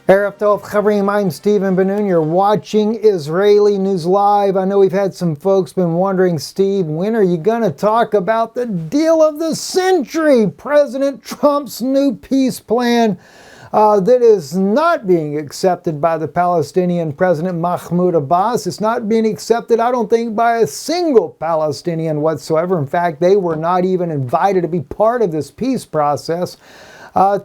Erev Tov Chavrim, I'm Stephen Ben-Nun. You're watching Israeli News Live. I know we've had some folks been wondering, Steve, when are you going to talk about the deal of the century? President Trump's new peace plan that is not being accepted by the Palestinian President Mahmoud Abbas. It's not being accepted, I don't think, by a single Palestinian whatsoever. In fact, they were not even invited to be part of this peace process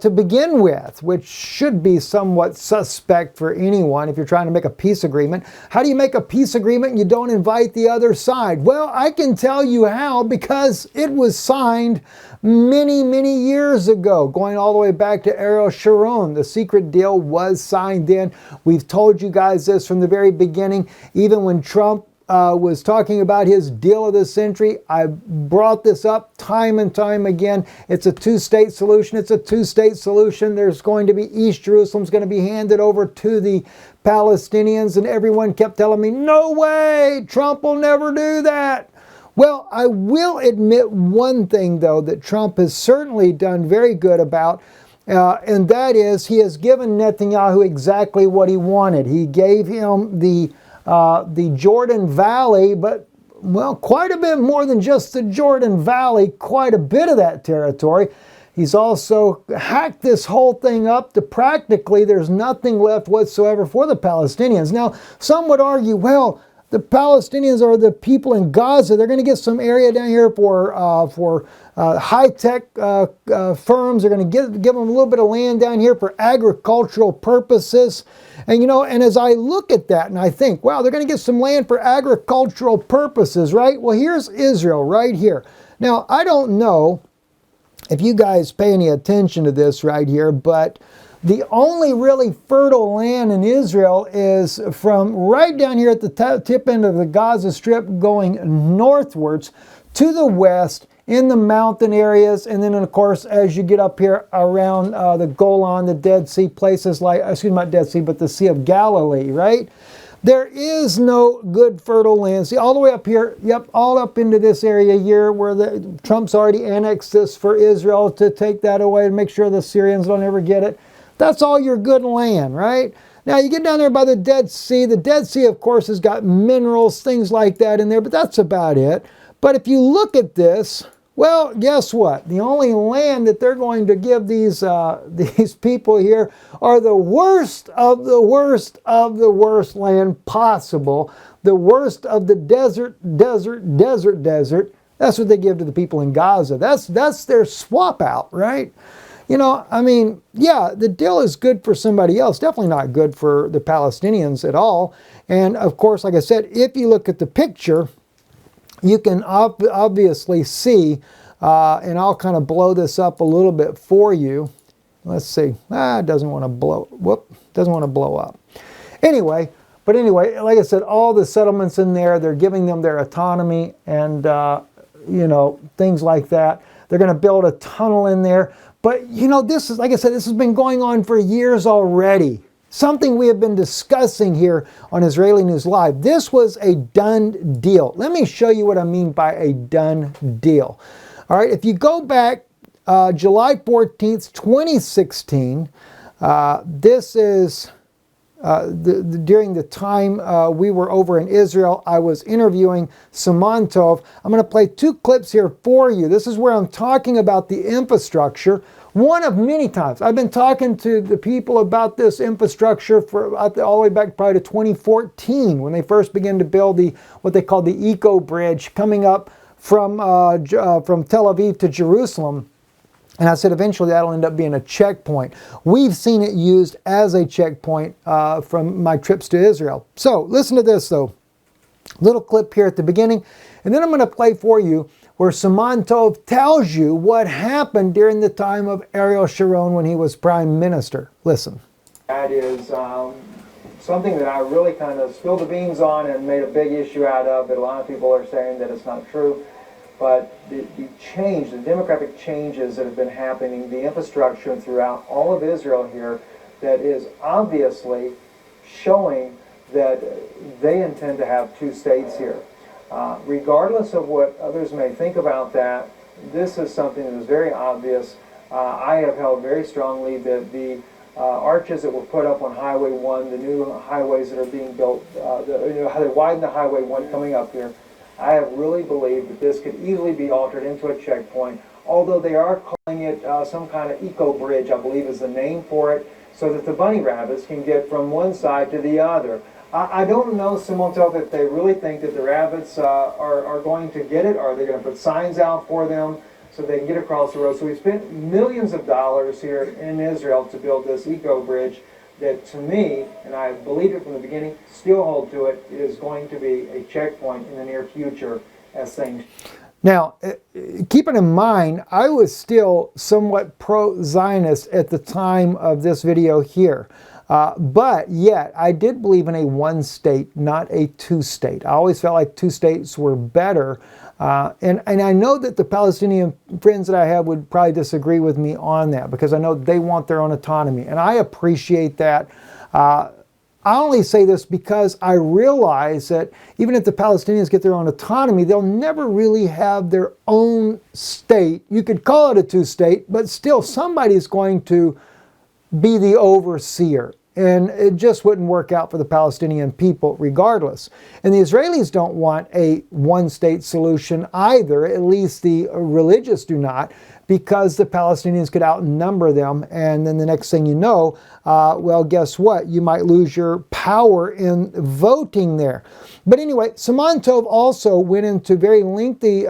to begin with, which should be somewhat suspect for anyone if you're trying to make a peace agreement. How do you make a peace agreement and you don't invite the other side? Well, I can tell you how, because it was signed many years ago, going all the way back to Ariel Sharon. The secret deal was signed then. We've told you guys this from the very beginning. Even when Trump was talking about his deal of the century, I brought this up time and time again. It's a two-state solution. It's a two-state solution. There's going to be East Jerusalem's going to be handed over to the Palestinians, and everyone kept telling me, no way, Trump will never do that. Well, I will admit one thing, though, that Trump has certainly done very good about, and that is he has given Netanyahu exactly what he wanted. He gave him the Jordan Valley, but, well, quite a bit more than just the Jordan Valley, quite a bit of that territory. He's also hacked this whole thing up to practically there's nothing left whatsoever for the Palestinians. Now, some would argue, well, the Palestinians are the people in Gaza. They're going to get some area down here for high-tech firms. They're going to give them a little bit of land down here for agricultural purposes. And, you know, and as I look at that and I think, wow, they're going to get some land for agricultural purposes, right? Well, here's Israel right here. Now, I don't know if you guys pay any attention to this right here, but the only really fertile land in Israel is from right down here at the tip end of the Gaza Strip going northwards to the west in the mountain areas, and then of course as you get up here around the Golan, the Dead Sea, places like, excuse me, not Dead Sea, but the Sea of Galilee, right? There is no good fertile land. See, all the way up here, yep, all up into this area here where Trump's already annexed this for Israel to take that away and make sure the Syrians don't ever get it. That's all your good land, right? Now, you get down there by the Dead Sea. The Dead Sea, of course, has got minerals, things like that in there, but that's about it. But if you look at this, well, guess what? The only land that they're going to give these people here are the worst of the worst of the worst land possible. The worst of the desert. That's what they give to the people in Gaza. That's their swap out, right? You know, I mean, yeah, the deal is good for somebody else. Definitely not good for the Palestinians at all. And of course, like I said, if you look at the picture, you can obviously see, and I'll kind of blow this up a little bit for you. Let's see. It doesn't want to blow. Doesn't want to blow up. Anyway, like I said, all the settlements in there, they're giving them their autonomy and, you know, things like that. They're going to build a tunnel in there. But, you know, this is, like I said, this has been going on for years already. Something we have been discussing here on Israeli News Live. This was a done deal. Let me show you what I mean by a done deal. All right, if you go back July 14th, 2016, this is during the time we were over in Israel. I was interviewing Siman Tov. I'm going to play two clips here for you. This is where I'm talking about the infrastructure. One of many times. I've been talking to the people about this infrastructure for all the way back probably to 2014 when they first began to build what they call the Eco Bridge coming up from Tel Aviv to Jerusalem. And I said eventually that'll end up being a checkpoint. We've seen it used as a checkpoint from my trips to Israel. So listen to this though. Little clip here at the beginning. And then I'm going to play for you where Siman Tov tells you what happened during the time of Ariel Sharon when he was prime minister. Listen. That is something that I really kind of spilled the beans on and made a big issue out of, that a lot of people are saying that it's not true. But the change, the demographic changes that have been happening, the infrastructure throughout all of Israel here, that is obviously showing that they intend to have two states here. Regardless of what others may think about that, this is something that is very obvious. I have held very strongly that the arches that were put up on Highway 1, the new highways that are being built, how they widen the Highway 1 coming up here. I have really believed that this could easily be altered into a checkpoint, although they are calling it some kind of eco-bridge, I believe is the name for it, so that the bunny rabbits can get from one side to the other. I don't know, Simontel, if they really think that the rabbits are going to get it, or are they going to put signs out for them so they can get across the road. So we spent millions of dollars here in Israel to build this eco-bridge that, to me, and I believed it from the beginning, still hold to it, is going to be a checkpoint in the near future as things. Now, keeping in mind, I was still somewhat pro-Zionist at the time of this video here. But yet, I did believe in a one state, not a two state. I always felt like two states were better. And I know that the Palestinian friends that I have would probably disagree with me on that, because I know they want their own autonomy. And I appreciate that. I only say this because I realize that even if the Palestinians get their own autonomy, they'll never really have their own state. You could call it a two-state, but still somebody's going to be the overseer. And it just wouldn't work out for the Palestinian people regardless. And the Israelis don't want a one-state solution either, at least the religious do not, because the Palestinians could outnumber them. And then the next thing you know, well, guess what? You might lose your power in voting there. But anyway, Simon Tov also went into very lengthy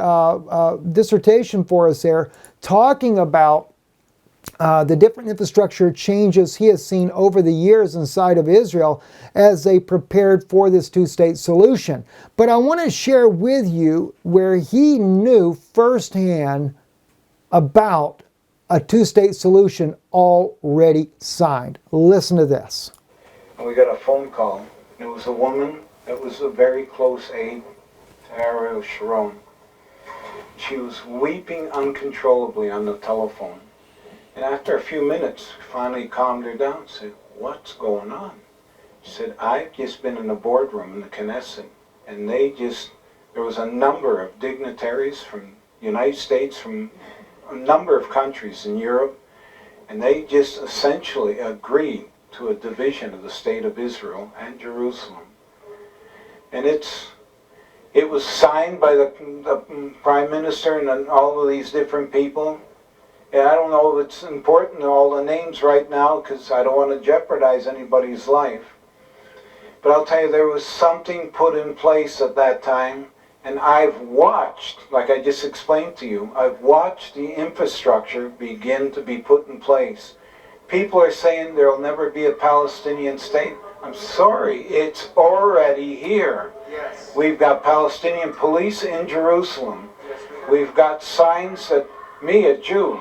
dissertation for us there, talking about the different infrastructure changes he has seen over the years inside of Israel as they prepared for this two-state solution. But I want to share with you where he knew firsthand about a two-state solution already signed. Listen to this. And we got a phone call. It was a woman that was a very close aide to Ariel Sharon. She was weeping uncontrollably on the telephone. And after a few minutes, finally calmed her down, said, "What's going on?" She said, "I've just been in the boardroom in the Knesset, and there was a number of dignitaries from the United States, from a number of countries in Europe, and they just essentially agreed to a division of the state of Israel and Jerusalem. And it was signed by the Prime Minister and all of these different people. And I don't know if it's important, all the names right now, because I don't want to jeopardize anybody's life. But I'll tell you, there was something put in place at that time, and I've watched, like I just explained to you, I've watched the infrastructure begin to be put in place. People are saying there will never be a Palestinian state. I'm sorry, it's already here. Yes. We've got Palestinian police in Jerusalem. We've got signs that me, a Jew,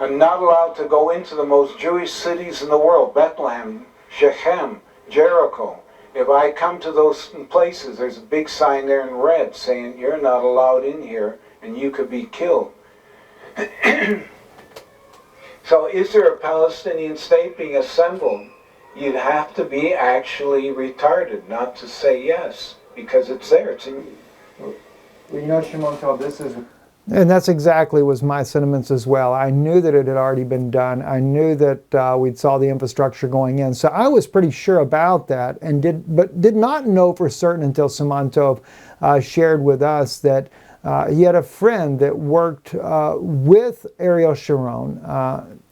I'm not allowed to go into the most Jewish cities in the world, Bethlehem, Shechem, Jericho. If I come to those places, there's a big sign there in red saying, "You're not allowed in here and you could be killed." So is there a Palestinian state being assembled? You'd have to be actually retarded not to say yes, because it's there. It's in. We know, Shimon Tov, this is. And that's exactly was my sentiments as well. I knew that it had already been done. I knew that we'd saw the infrastructure going in. So I was pretty sure about that, and did not know for certain until Simon Tov shared with us that he had a friend that worked with Ariel Sharon,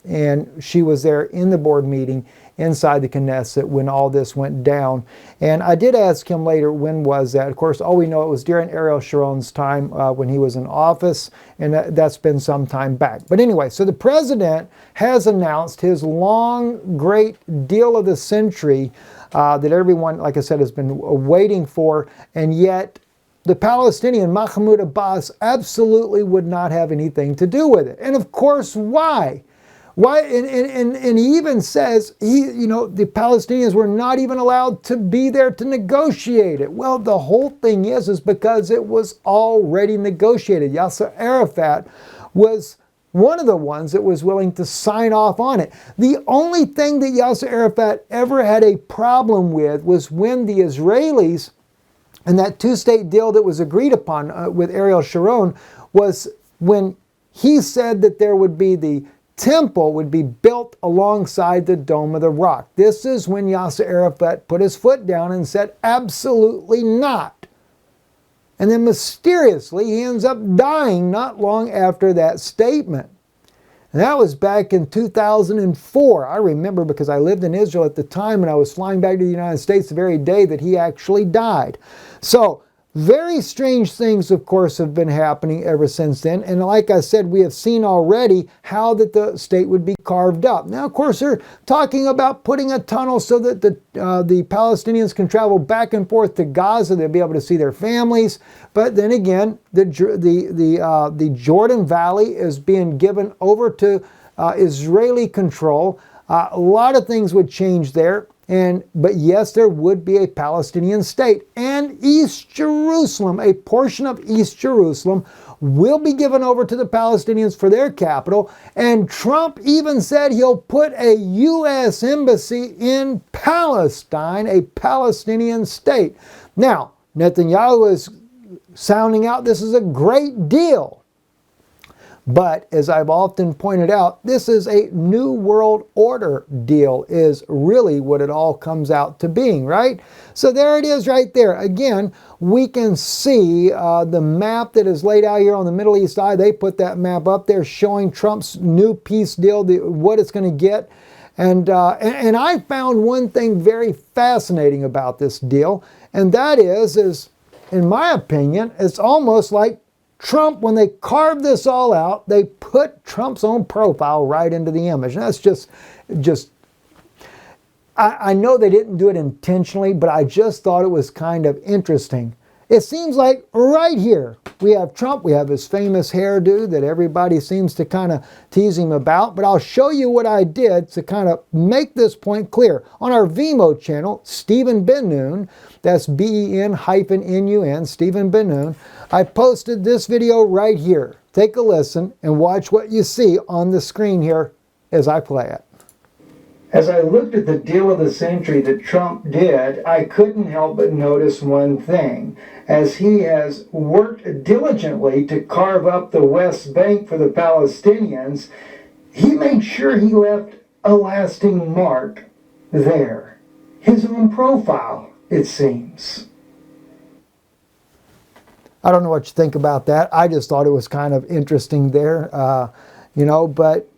and she was there in the board meeting inside the Knesset when all this went down. And I did ask him later, when was that? Of course, all we know, it was during Ariel Sharon's time when he was in office, and that's been some time back. But anyway, so the president has announced his long, great deal of the century that everyone, like I said, has been waiting for, and yet the Palestinian Mahmoud Abbas absolutely would not have anything to do with it. And of course, why? Why? And he even says the Palestinians were not even allowed to be there to negotiate it. Well, the whole thing is because it was already negotiated. Yasser Arafat was one of the ones that was willing to sign off on it. The only thing that Yasser Arafat ever had a problem with was when the Israelis, and that two-state deal that was agreed upon with Ariel Sharon, was when he said that there would be the temple would be built alongside the Dome of the Rock. This is when Yasser Arafat put his foot down and said, absolutely not. And then mysteriously, he ends up dying not long after that statement. And that was back in 2004. I remember because I lived in Israel at the time and I was flying back to the United States the very day that he actually died. So, very strange things, of course, have been happening ever since then. And like I said, we have seen already how that the state would be carved up. Now, of course, they're talking about putting a tunnel so that the Palestinians can travel back and forth to Gaza. They'll be able to see their families. But then again, the Jordan Valley is being given over to Israeli control. A lot of things would change there. But yes, there would be a Palestinian state. And East Jerusalem, a portion of East Jerusalem, will be given over to the Palestinians for their capital. And Trump even said he'll put a U.S. embassy in Palestine, a Palestinian state. Now, Netanyahu is sounding out this is a great deal. But as I've often pointed out, this is a New World Order deal is really what it all comes out to being, right? So there it is right there. Again, we can see the map that is laid out here on the Middle East Eye. They put that map up there showing Trump's new peace deal, what it's going to get. And I found one thing very fascinating about this deal, and that is in my opinion, it's almost like Trump, when they carved this all out, they put Trump's own profile right into the image. And that's just I know they didn't do it intentionally, but I just thought it was kind of interesting. It seems like right here, we have Trump, we have his famous hairdo that everybody seems to kind of tease him about, but I'll show you what I did to kind of make this point clear. On our Vimeo channel, Stephen Ben-Nun, that's Ben-Nun, Stephen Ben-Nun, I posted this video right here. Take a listen and watch what you see on the screen here as I play it. As I looked at the deal of the century that Trump did, I couldn't help but notice one thing. As he has worked diligently to carve up the West Bank for the Palestinians, he made sure he left a lasting mark there. His own profile, it seems. I don't know what you think about that. I just thought it was kind of interesting there, but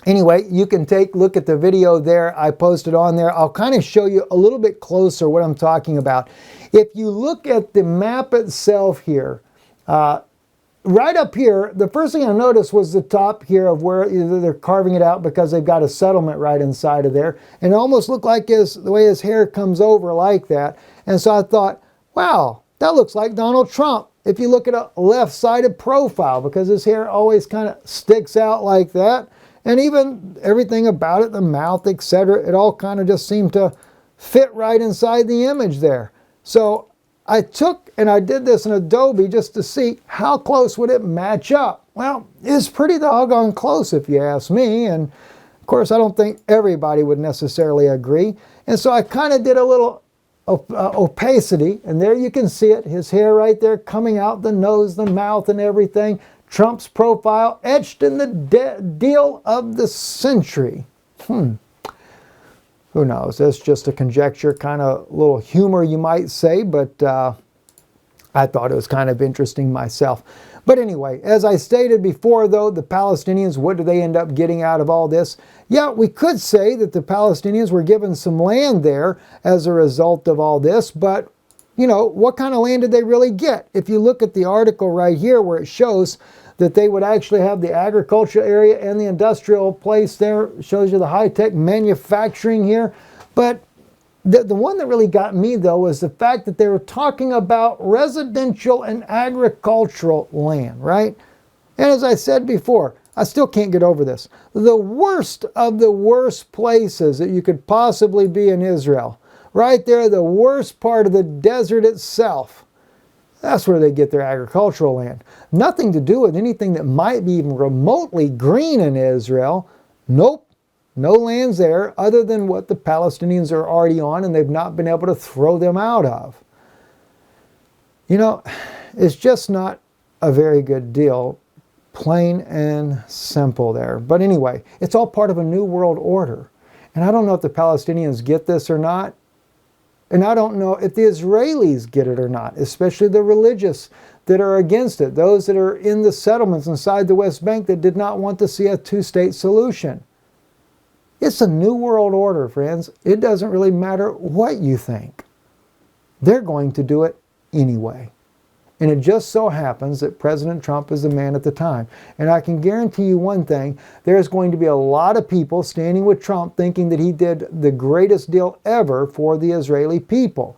anyway, you can look at the video there. I posted on there. I'll kind of show you a little bit closer what I'm talking about. If you look at the map itself here, right up here, the first thing I noticed was the top here of where they're carving it out because they've got a settlement right inside of there. And it almost looked like the way his hair comes over like that. And so I thought, wow, that looks like Donald Trump. If you look at a left-sided profile, because his hair always kind of sticks out like that. And even everything about it, the mouth, etc., it all kind of just seemed to fit right inside the image there. So I took and I did this in Adobe just to see how close would it match up. Well, it's pretty doggone close if you ask me. And of course, I don't think everybody would necessarily agree. And so I kind of did a little opacity. And there you can see it, his hair right there coming out, the nose, the mouth, and everything. Trump's profile etched in the deal of the century. Who knows? That's just a conjecture, kind of little humor you might say, but I thought it was kind of interesting myself. But anyway, as I stated before though, the Palestinians, what do they end up getting out of all this? Yeah, we could say that the Palestinians were given some land there as a result of all this, but what kind of land did they really get? If you look at the article right here where it shows that they would actually have the agricultural area and the industrial place there, it shows you the high-tech manufacturing here. But the one that really got me, though, was the fact that they were talking about residential and agricultural land, right? And as I said before, I still can't get over this. The worst of the worst places that you could possibly be in Israel, right there, the worst part of the desert itself. That's where they get their agricultural land. Nothing to do with anything that might be even remotely green in Israel. Nope. No lands there other than what the Palestinians are already on and they've not been able to throw them out of. It's just not a very good deal, Plain and simple there. But anyway, it's all part of a new world order. And I don't know if the Palestinians get this or not. And I don't know if the Israelis get it or not, especially the religious that are against it, those that are in the settlements inside the West Bank that did not want to see a two-state solution. It's a new world order, friends. It doesn't really matter what you think. They're going to do it anyway. And it just so happens that President Trump is the man at the time. And I can guarantee you one thing, there's going to be a lot of people standing with Trump thinking that he did the greatest deal ever for the Israeli people.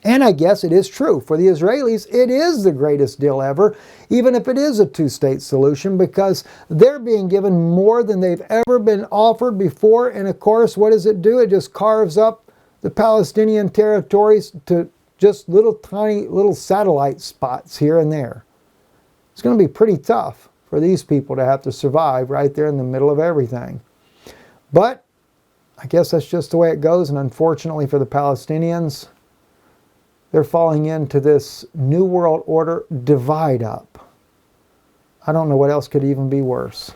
And I guess it is true. For the Israelis, it is the greatest deal ever, even if it is a two-state solution, because they're being given more than they've ever been offered before. And of course, what does it do? It just carves up the Palestinian territories to just tiny little satellite spots here and there. It's going to be pretty tough for these people to have to survive right there in the middle of everything. But I guess that's just the way it goes. And unfortunately for the Palestinians, they're falling into this new world order divide up. I don't know what else could even be worse.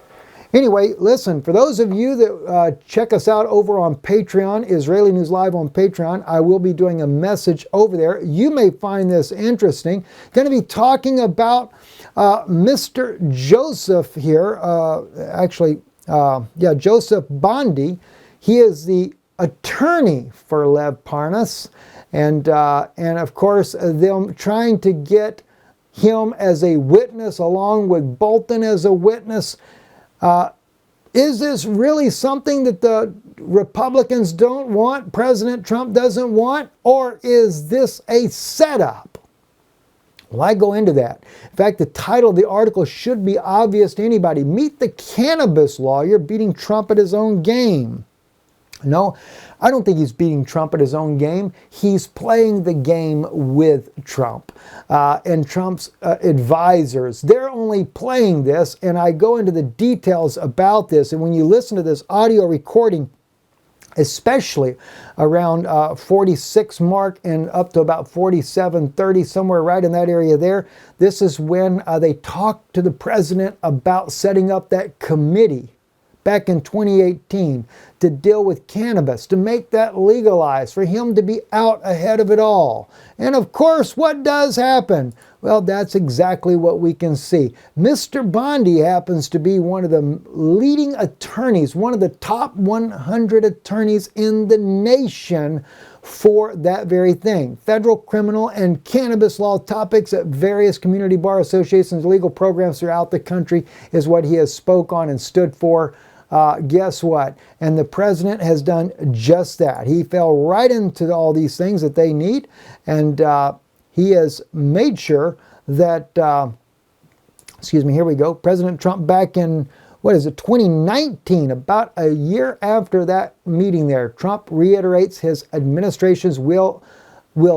Anyway, listen, for those of you that check us out over on Patreon, Israeli News Live on Patreon, I will be doing a message over there. You may find this interesting. Going to be talking about Mr. Joseph here, Joseph Bondi. He is the attorney for Lev Parnas, and of course, them trying to get him as a witness along with Bolton as a witness. Is this really something that the Republicans don't want, President Trump doesn't want, or is this a setup? Well, I go into that. In fact, the title of the article should be obvious to anybody. Meet the cannabis lawyer beating Trump at his own game. No, I don't think he's beating Trump at his own game. He's playing the game with Trump and Trump's advisors. They're only playing this, and I go into the details about this. And when you listen to this audio recording, especially around 46 mark and up to about 47:30, somewhere right in that area there, this is when they talked to the president about setting up that committee back in 2018 to deal with cannabis, to make that legalized, for him to be out ahead of it all. And of course, what does happen? Well, that's exactly what we can see. Mr. Bondi happens to be one of the leading attorneys, one of the top 100 attorneys in the nation for that very thing. Federal, criminal, and cannabis law topics at various community bar associations, legal programs throughout the country is what he has spoke on and stood for. Guess what? And the president has done just that. He fell right into all these things that they need, and he has made sure that, here we go, President Trump back in, 2019, about a year after that meeting there, Trump reiterates his administration's will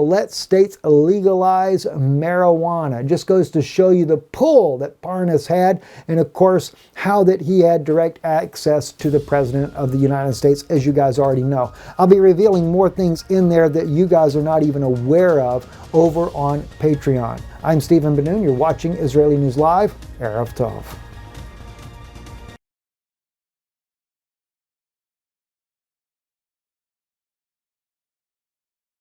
let states legalize marijuana. It just goes to show you the pull that Parnas had, and of course, how that he had direct access to the President of the United States, as you guys already know. I'll be revealing more things in there that you guys are not even aware of over on Patreon. I'm Stephen Ben-Nun. You're watching Israeli News Live. Erev Tov.